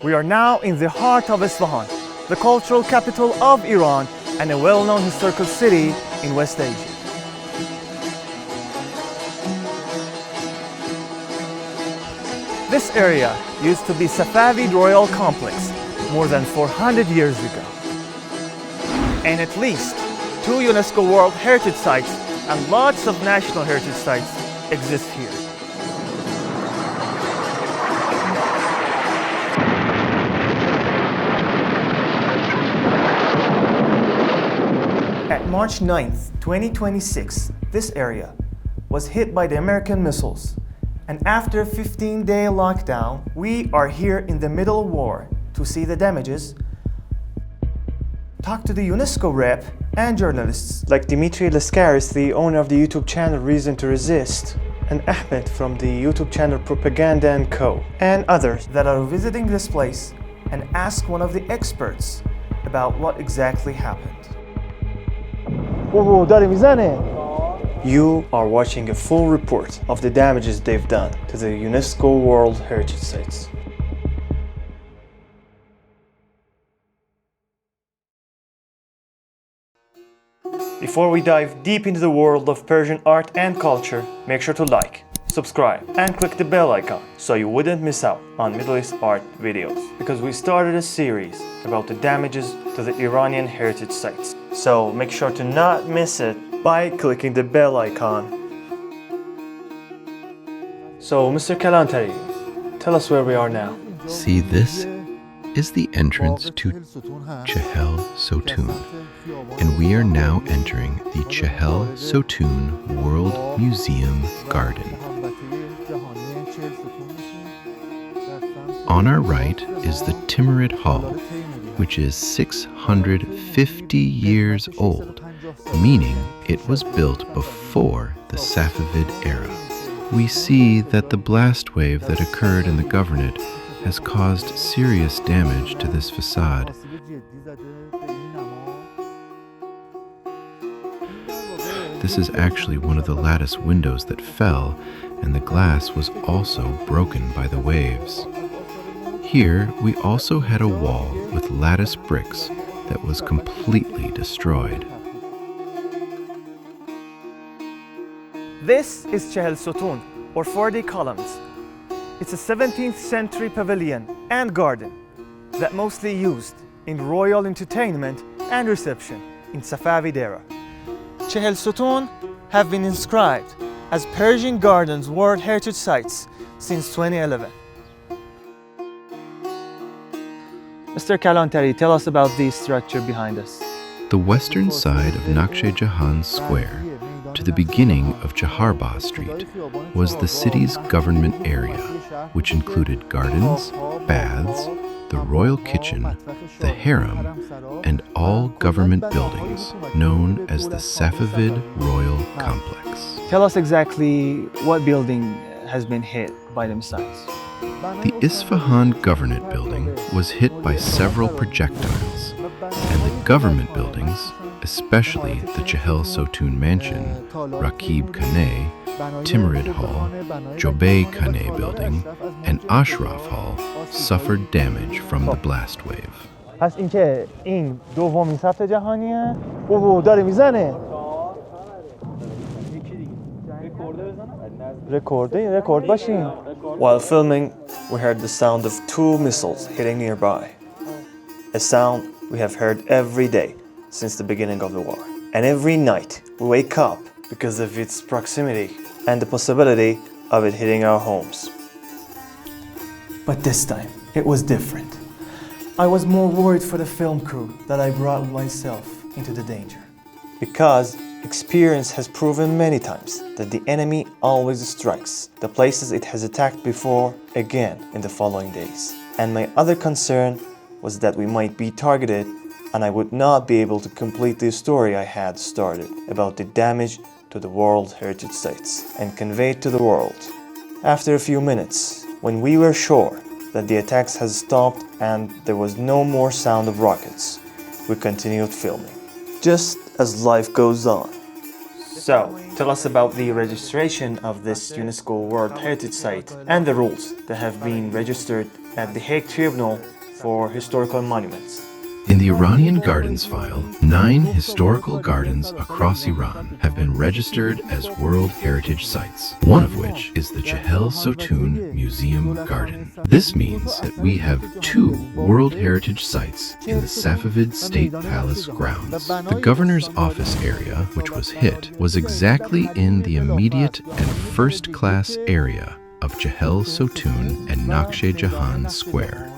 We are now in the heart of Isfahan, the cultural capital of Iran and a well-known historical city in West Asia. This area used to be Safavid Royal Complex more than 400 years ago. And at least 2 UNESCO World Heritage Sites and lots of National Heritage Sites exist here. At March 9th, 2026, this area was hit by the American missiles. And after a 15-day lockdown, we are here in the middle of war to see the damages, talk to the UNESCO rep and journalists like Dimitri Leskaris, the owner of the YouTube channel Reason to Resist, and Ahmed from the YouTube channel Propaganda & Co, and others that are visiting this place and ask one of the experts about what exactly happened. You are watching a full report of the damages they've done to the UNESCO World Heritage Sites. Before we dive deep into the world of Persian art and culture, make sure to like, subscribe, and click the bell icon so you wouldn't miss out on Middle East art videos, because we started a series about the damages to the Iranian heritage sites. So make sure to not miss it by clicking the bell icon. So Mr. Kalantari, tell us where we are now. See, this is the entrance to Chehel Sotun, and we are now entering the Chehel Sotun World Museum Garden. On our right is the Timurid Hall, which is 650 years old, meaning it was built before the Safavid era. We see that the blast wave that occurred in the Governorate has caused serious damage to this facade. This is actually one of the lattice windows that fell, and the glass was also broken by the waves. Here, we also had a wall with lattice bricks that was completely destroyed. This is Chehel Sotun, or 40 columns. It's a 17th century pavilion and garden that mostly used in royal entertainment and reception in Safavid era. Chehel Sotun have been inscribed as Persian Gardens World Heritage Sites since 2011. Mr. Kalantari, tell us about the structure behind us. The western side of Naqsh Jahan Square to the beginning of Jaharbagh Street was the city's government area, which included gardens, baths, the royal kitchen, the harem, and all government buildings known as the Safavid Royal Complex. Tell us exactly what building has been hit by the missiles. The Isfahan Governorate building was hit by several projectiles, and the government buildings, especially the Chehel Sotun Mansion, Rakib Khaneh, Timurid Hall, Jobei Khaneh building, and Ashraf Hall, suffered damage from the blast wave. پس اینکه این دومین ثبت جهانیه اوه داره میزنه رکورد باشین. While filming, we heard the sound of 2 missiles hitting nearby. A sound we have heard every day since the beginning of the war. And every night we wake up because of its proximity and the possibility of it hitting our homes. But this time, it was different. I was more worried for the film crew that I brought myself into the danger. Because experience has proven many times that the enemy always strikes the places it has attacked before again in the following days. And my other concern was that we might be targeted and I would not be able to complete the story I had started about the damage to the World Heritage Sites and convey it to the world. After a few minutes, when we were sure that the attacks had stopped and there was no more sound of rockets, we continued filming, just as life goes on. So, tell us about the registration of this UNESCO World Heritage Site and the rules that have been registered at the Hague Tribunal for historical monuments. In the Iranian Gardens file, 9 historical gardens across Iran have been registered as World Heritage Sites, one of which is the Chehel Sotoun Museum Garden. This means that we have 2 World Heritage Sites in the Safavid State Palace grounds. The governor's office area, which was hit, was exactly in the immediate and first-class area of Chehel Sotoun and Nakhshe Jahan Square.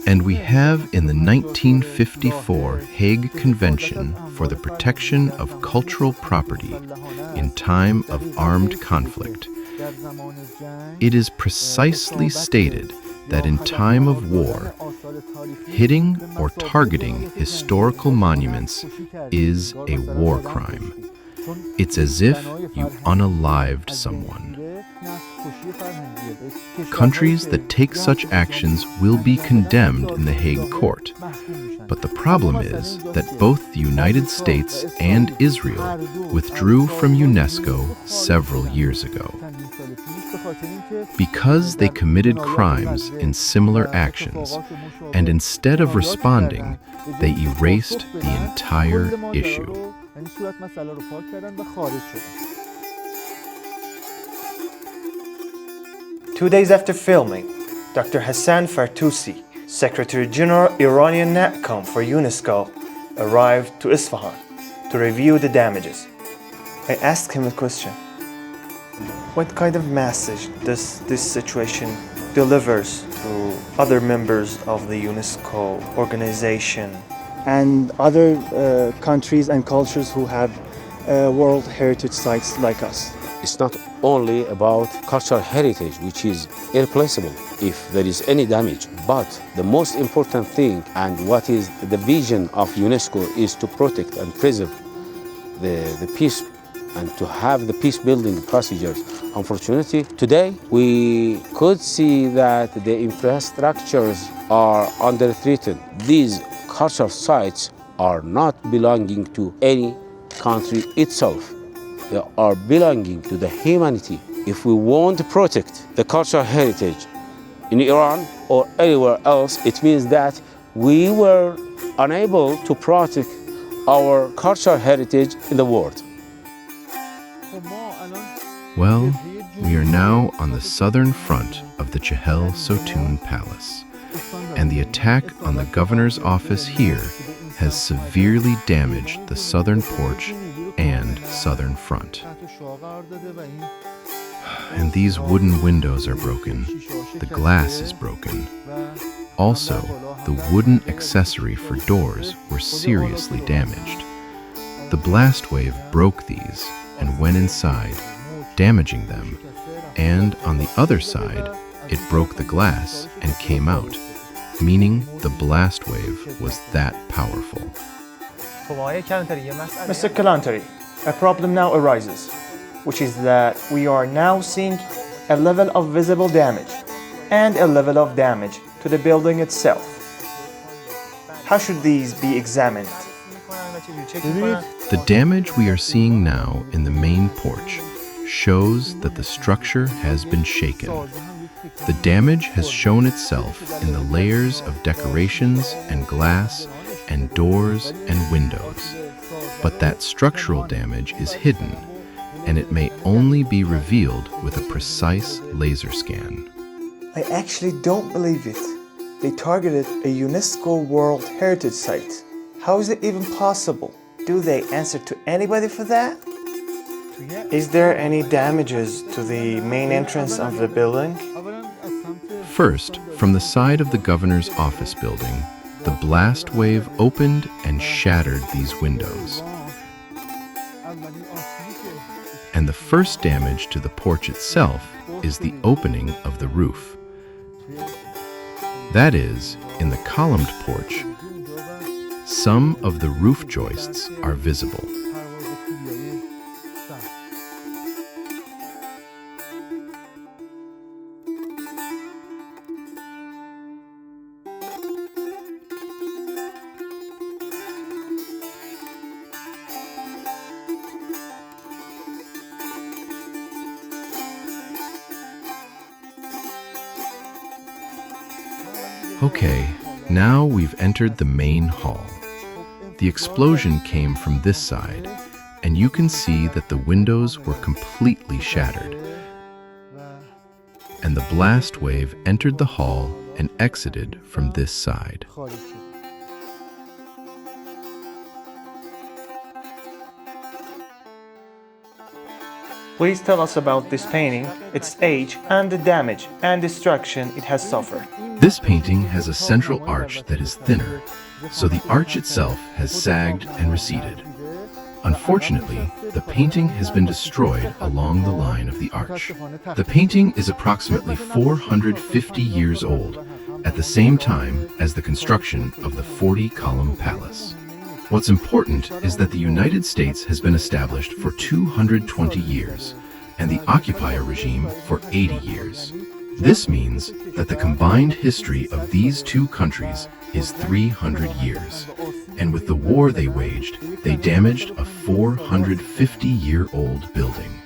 And we have in the 1954 Hague Convention for the Protection of Cultural Property in time of armed conflict, it is precisely stated that in time of war, hitting or targeting historical monuments is a war crime. It's as if you unalived someone. Countries that take such actions will be condemned in the Hague Court. But the problem is that both the United States and Israel withdrew from UNESCO several years ago. Because they committed crimes in similar actions, and instead of responding, they erased the entire issue. 2 days after filming, Dr. Hassan Fartusi, Secretary General Iranian NATCOM for UNESCO, arrived to Isfahan to review the damages. I asked him a question. What kind of message does this situation delivers to other members of the UNESCO organization and other countries and cultures who have World Heritage Sites like us? It's not only about cultural heritage, which is irreplaceable if there is any damage, but the most important thing and what is the vision of UNESCO is to protect and preserve the peace and to have the peace-building procedures. Unfortunately, today we could see that the infrastructures are under threat. These cultural sites are not belonging to any country itself. They are belonging to the humanity. If we want to protect the cultural heritage in Iran or anywhere else, it means that we were unable to protect our cultural heritage in the world. Well, we are now on the southern front of the Chehel Sotoun Palace, and the attack on the governor's office here has severely damaged the southern porch and southern front. And these wooden windows are broken. The glass is broken. Also, the wooden accessory for doors were seriously damaged. The blast wave broke these and went inside, damaging them, and on the other side, it broke the glass and came out, meaning the blast wave was that powerful. Mr. Kalantari, a problem now arises, which is that we are now seeing a level of visible damage and a level of damage to the building itself. How should these be examined? The damage we are seeing now in the main porch shows that the structure has been shaken. The damage has shown itself in the layers of decorations and glass and doors and windows. But that structural damage is hidden, and it may only be revealed with a precise laser scan. I actually don't believe it. They targeted a UNESCO World Heritage Site. How is it even possible? Do they answer to anybody for that? Is there any damages to the main entrance of the building? First, from the side of the governor's office building, the blast wave opened and shattered these windows. And the first damage to the porch itself is the opening of the roof. That is, in the columned porch, some of the roof joists are visible. Okay, now we've entered the main hall. The explosion came from this side, and you can see that the windows were completely shattered. And the blast wave entered the hall and exited from this side. Please tell us about this painting, its age, and the damage and destruction it has suffered. This painting has a central arch that is thinner, so the arch itself has sagged and receded. Unfortunately, the painting has been destroyed along the line of the arch. The painting is approximately 450 years old, at the same time as the construction of the 40-column palace. What's important is that the United States has been established for 220 years, and the occupier regime for 80 years. This means that the combined history of these two countries is 300 years, and with the war they waged, they damaged a 450-year-old building.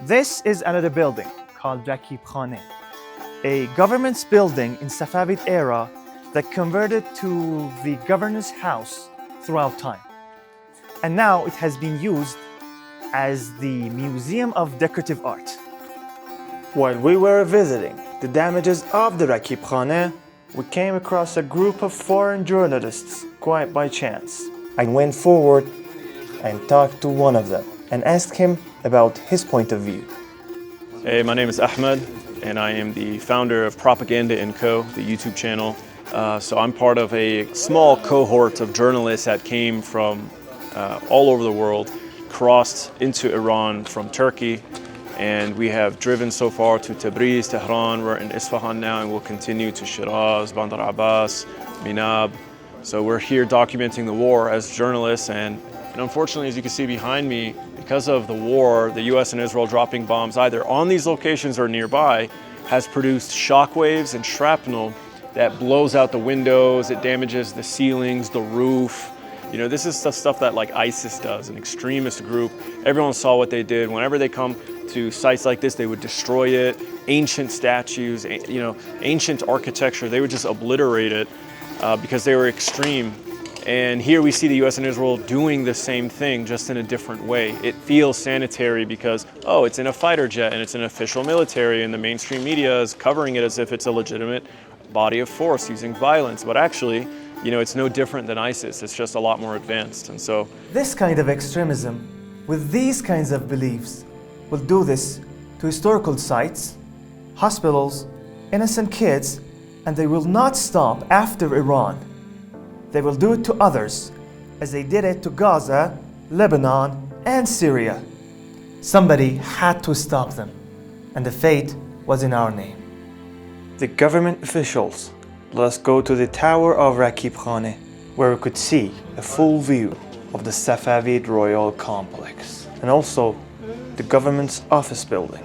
This is another building called Rakib Khane, a government's building in Safavid era that converted to the governor's house throughout time. And now it has been used as the Museum of Decorative Art. While we were visiting the damages of the Rakib Khane, we came across a group of foreign journalists quite by chance. I went forward and talked to one of them and asked him about his point of view. Hey, my name is Ahmed, and I am the founder of Propaganda & Co., the YouTube channel. So I'm part of a small cohort of journalists that came from all over the world, crossed into Iran from Turkey, and we have driven so far to Tabriz, Tehran. We're in Isfahan now, and we'll continue to Shiraz, Bandar Abbas, Minab. So we're here documenting the war as journalists, and unfortunately, as you can see behind me, because of the war, the US and Israel dropping bombs either on these locations or nearby has produced shockwaves and shrapnel that blows out the windows, it damages the ceilings, the roof. You know, this is the stuff that like ISIS does, an extremist group. Everyone saw what they did. Whenever they come to sites like this, they would destroy it. Ancient statues, you know, ancient architecture, they would just obliterate it because they were extreme. And here we see the US and Israel doing the same thing, just in a different way. It feels sanitary because, oh, it's in a fighter jet and it's an official military, and the mainstream media is covering it as if it's a legitimate body of force using violence. But actually, you know, it's no different than ISIS. It's just a lot more advanced. And so this kind of extremism, with these kinds of beliefs, will do this to historical sites, hospitals, innocent kids, and they will not stop after Iran. They will do it to others, as they did it to Gaza, Lebanon, and Syria. Somebody had to stop them, and the fate was in our name. The government officials let us go to the tower of Rakib Khane, where we could see a full view of the Safavid royal complex, and also the government's office building.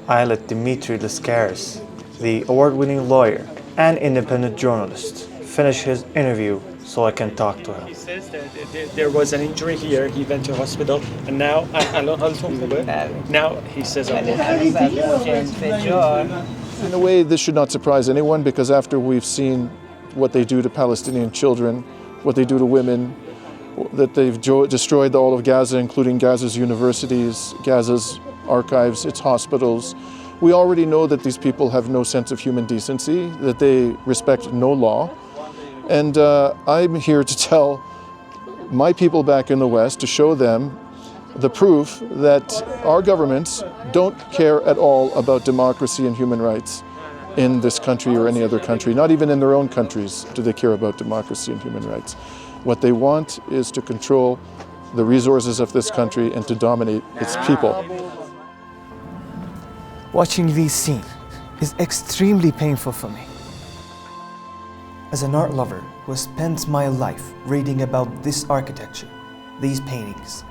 I let Dimitri Leskaris, the award-winning lawyer and independent journalist, finish his interview so I can talk to him. He says that there was an injury here, he went to hospital, and now he says In a way, this should not surprise anyone, because after we've seen what they do to Palestinian children, what they do to women, that they've destroyed all of Gaza, including Gaza's universities, Gaza's archives, its hospitals, we already know that these people have no sense of human decency, that they respect no law. And I'm here to tell my people back in the West, to show them the proof that our governments don't care at all about democracy and human rights in this country or any other country. Not even in their own countries do they care about democracy and human rights. What they want is to control the resources of this country and to dominate its people. Watching these scenes is extremely painful for me. As an art lover who has spent my life reading about this architecture, these paintings,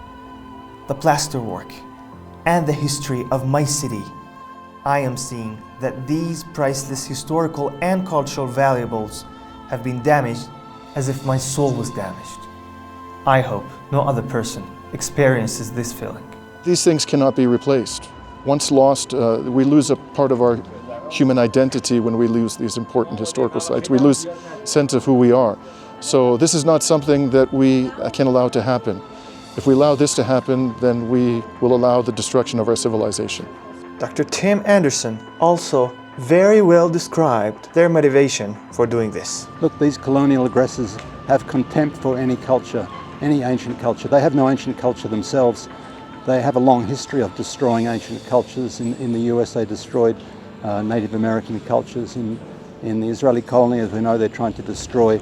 the plasterwork, and the history of my city, I am seeing that these priceless historical and cultural valuables have been damaged as if my soul was damaged. I hope no other person experiences this feeling. These things cannot be replaced. Once lost, we lose a part of our human identity when we lose these important historical sites. We lose sense of who we are. So this is not something that we can allow to happen. If we allow this to happen, then we will allow the destruction of our civilization. Dr. Tim Anderson also very well described their motivation for doing this. Look, these colonial aggressors have contempt for any culture, any ancient culture. They have no ancient culture themselves. They have a long history of destroying ancient cultures. In the US, they destroyed Native American cultures. In the Israeli colony, as we know, they're trying to destroy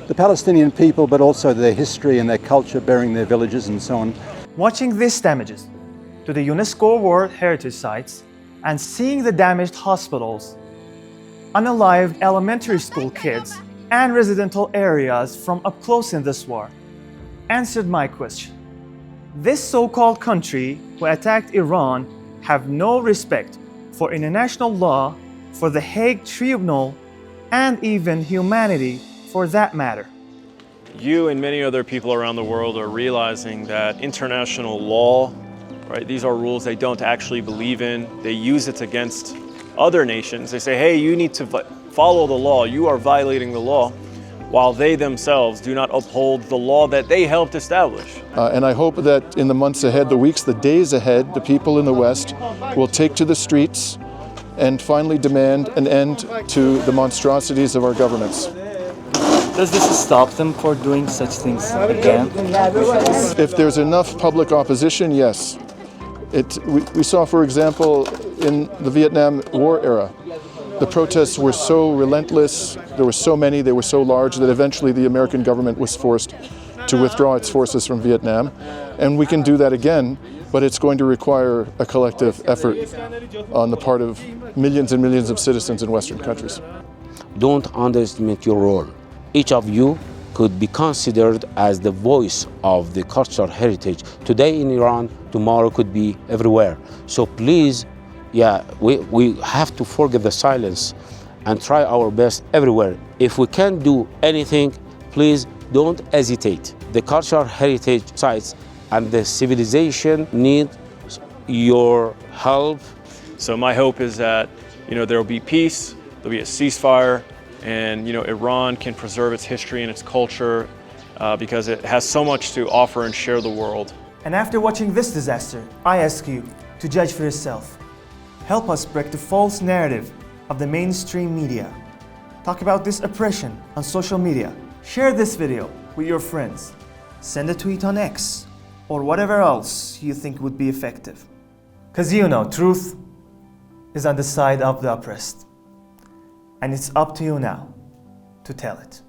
the Palestinian people, but also their history and their culture, burying their villages and so on. Watching these damages to the UNESCO World Heritage Sites and seeing the damaged hospitals, unalived elementary school kids, and residential areas from up close in this war answered my question. This so-called country who attacked Iran have no respect for international law, for the Hague Tribunal, and even humanity for that matter. You and many other people around the world are realizing that international law, right, these are rules they don't actually believe in. They use it against other nations. They say, hey, you need to follow the law. You are violating the law, while they themselves do not uphold the law that they helped establish. And I hope that in the months ahead, the weeks, the days ahead, the people in the West will take to the streets and finally demand an end to the monstrosities of our governments. Does this stop them for doing such things again? If there's enough public opposition, yes. We saw, for example, in the Vietnam War era, the protests were so relentless, there were so many, they were so large that eventually the American government was forced to withdraw its forces from Vietnam. And we can do that again, but it's going to require a collective effort on the part of millions and millions of citizens in Western countries. Don't underestimate your role. Each of you could be considered as the voice of the cultural heritage. Today in Iran, tomorrow could be everywhere. So please, we have to forget the silence and try our best everywhere. If we can't do anything, please don't hesitate. The cultural heritage sites and the civilization need your help. So my hope is that, there will be peace, there'll be a ceasefire, and Iran can preserve its history and its culture because it has so much to offer and share the world. And after watching this disaster, I ask you to judge for yourself. Help us break the false narrative of the mainstream media. Talk about this oppression on social media. Share this video with your friends. Send a tweet on X or whatever else you think would be effective. Because truth is on the side of the oppressed. And it's up to you now to tell it.